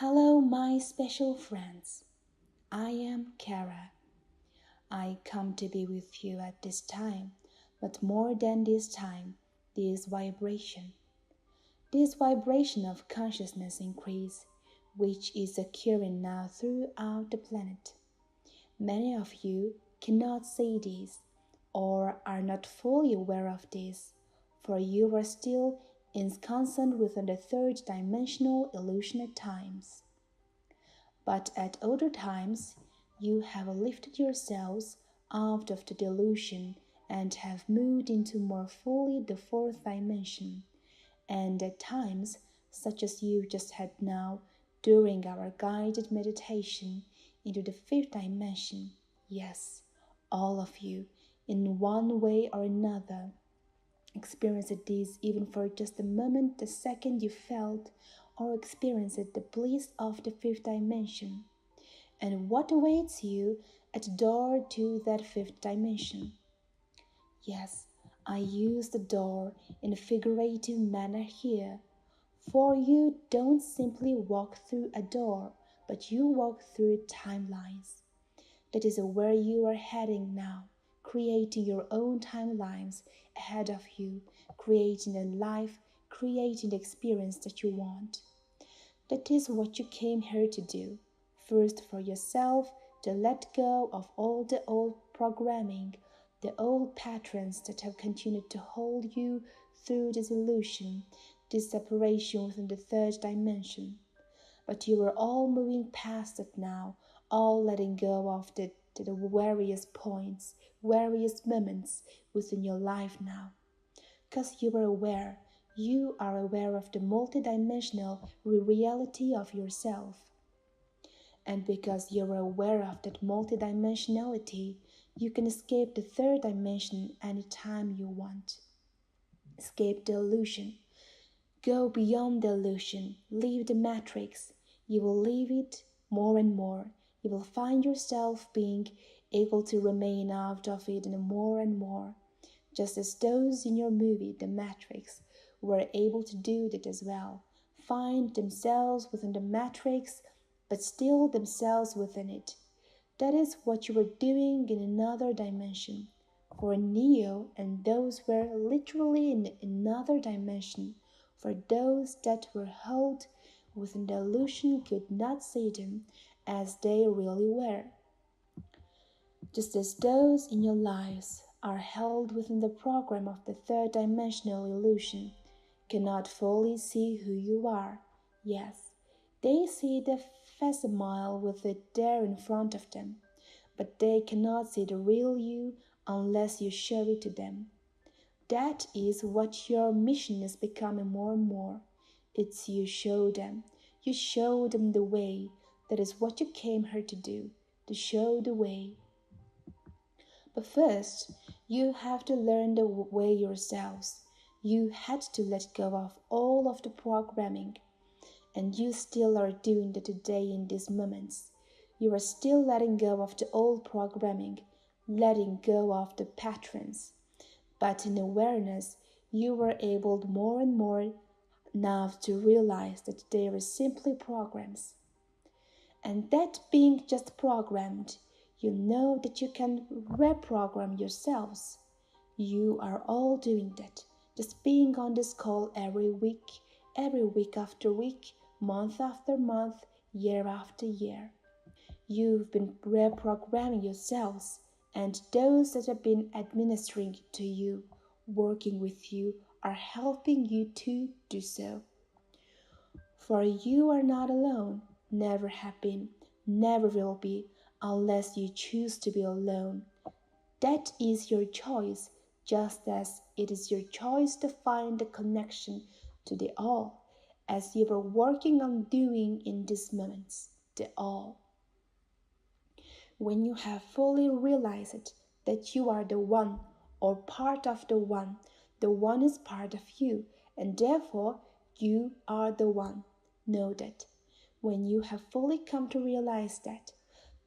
Hello, my special friends. I am Kara. I come to be with you at this time, but more than this time, this vibration of consciousness increase, which is occurring now throughout the planet. Many of you cannot see this or are not fully aware of this, for you are still ensconced within the third dimensional illusion at times. But at other times, you have lifted yourselves out of the delusion and have moved into more fully the fourth dimension, and at times, such as you just had now during our guided meditation into the fifth dimension, yes, all of you, in one way or another, experienced this even for just a moment the second you felt or experienced the bliss of the fifth dimension. And what awaits you at the door to that fifth dimension? Yes, I use the door in a figurative manner here, for you don't simply walk through a door, but you walk through timelines. That is where you are heading now, creating your own timelines ahead of you, creating a life, creating the experience that you want. That is what you came here to do. First, for yourself, to let go of all the old programming, the old patterns that have continued to hold you through this illusion, this separation within the third dimension. But you are all moving past it now, all letting go of the various points, various moments within your life now. Because you are aware of the multidimensional reality of yourself. And because you are aware of that multidimensionality, you can escape the third dimension anytime you want. Escape the illusion. Go beyond the illusion. Leave the matrix. You will leave it more and more. You will find yourself being able to remain out of it more and more. Just as those in your movie, The Matrix, were able to do that as well. Find themselves within the matrix, but still themselves within it. That is what you were doing in another dimension. For Neo and those were literally in another dimension. For those that were held within the illusion could not see them as they really were. Just as those in your lives are held within the program of the third dimensional illusion, cannot fully see who you are. Yes, they see the facsimile with it there in front of them, but they cannot see the real you unless you show it to them. That is what your mission is becoming more and more. It's you show them. You show them the way. That is what you came here to do, to show the way. But first, you have to learn the way yourselves. You had to let go of all of the programming. And you still are doing that today in these moments. You are still letting go of the old programming, letting go of the patterns. But in awareness, you were able more and more now to realize that they are simply programs. And that being just programmed, you know that you can reprogram yourselves. You are all doing that, just being on this call every week after week, month after month, year after year. You've been reprogramming yourselves, and those that have been administering to you, working with you, are helping you to do so. For you are not alone, never have been, never will be, unless you choose to be alone. That is your choice, just as it is your choice to find the connection to the all, as you are working on doing in these moments, the all. When you have fully realized that you are the one or part of the one is part of you, and therefore you are the one. Know that. When you have fully come to realize that,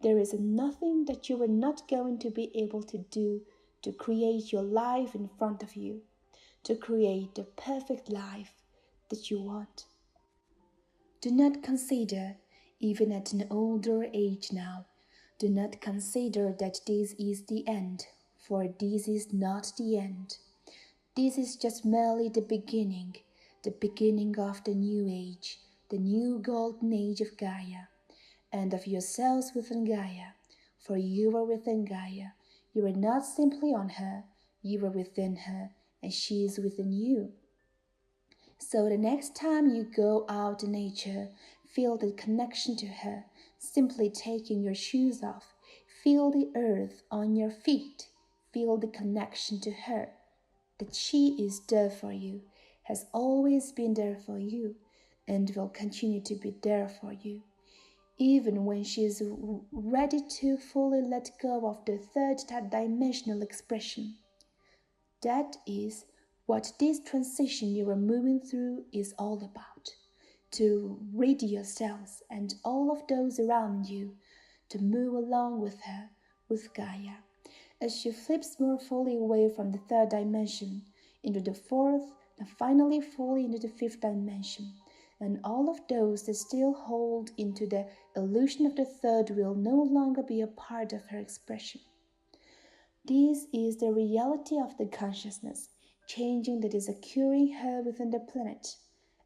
there is nothing that you are not going to be able to do to create your life in front of you, to create the perfect life that you want. Do not consider, even at an older age now, do not consider that this is the end, for this is not the end. This is just merely the beginning of the new age, the new golden age of Gaia, and of yourselves within Gaia, for you are within Gaia. You are not simply on her, you are within her, and she is within you. So the next time you go out in nature, feel the connection to her, simply taking your shoes off. Feel the earth on your feet. Feel the connection to her, that she is there for you, has always been there for you, and will continue to be there for you. Even when she is ready to fully let go of the third dimensional expression. That is what this transition you are moving through is all about. To rid yourselves and all of those around you, to move along with her, with Gaia, as she flips more fully away from the third dimension into the fourth, and finally fully into the fifth dimension. And all of those that still hold into the illusion of the third will no longer be a part of her expression. This is the reality of the consciousness, changing that is occurring here within the planet,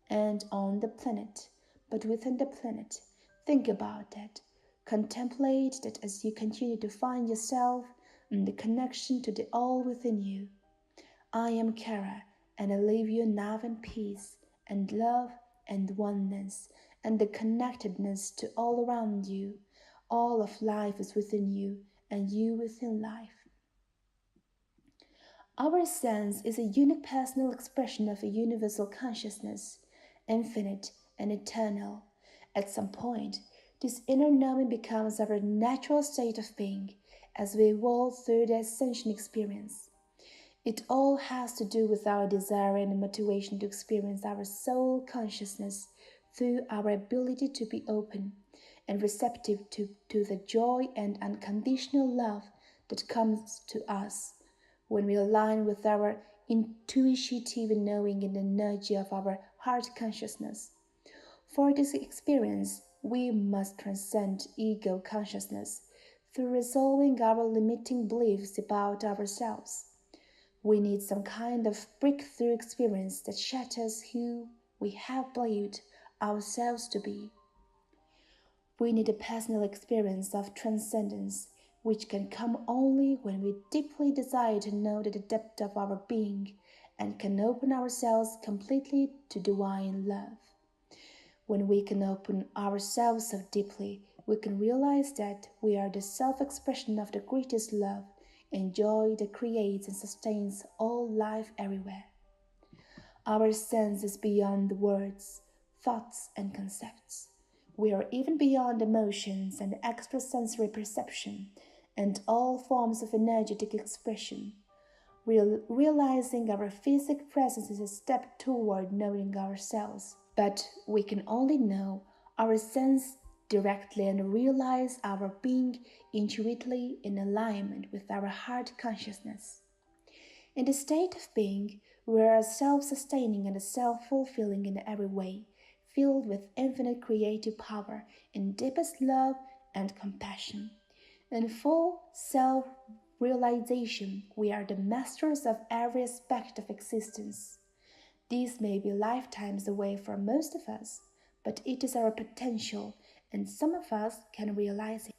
and on the planet, but within the planet. Think about that. Contemplate that as you continue to find yourself and the connection to the all within you. I am Kara, and I leave you now in peace and love and oneness and the connectedness to all around you. All of life is within you, and you within life. Our sense is a unique personal expression of a universal consciousness, infinite and eternal. At some point, this inner knowing becomes our natural state of being as we evolve through the ascension experience. It all has to do with our desire and motivation to experience our soul consciousness through our ability to be open and receptive to the joy and unconditional love that comes to us when we align with our intuitive knowing and energy of our heart consciousness. For this experience, we must transcend ego consciousness through resolving our limiting beliefs about ourselves. We need some kind of breakthrough experience that shatters who we have believed ourselves to be. We need a personal experience of transcendence, which can come only when we deeply desire to know the depth of our being and can open ourselves completely to divine love. When we can open ourselves so deeply, we can realize that we are the self-expression of the greatest love and joy that creates and sustains all life everywhere. Our sense is beyond words, thoughts, and concepts. We are even beyond emotions and extrasensory perception and all forms of energetic expression. Realizing our physical presence is a step toward knowing ourselves, but we can only know our sense directly and realize our being intuitively in alignment with our heart consciousness. In the state of being, we are self-sustaining and self-fulfilling in every way, filled with infinite creative power in deepest love and compassion. In full self-realization, we are the masters of every aspect of existence. These may be lifetimes away for most of us, but it is our potential, and some of us can realize it.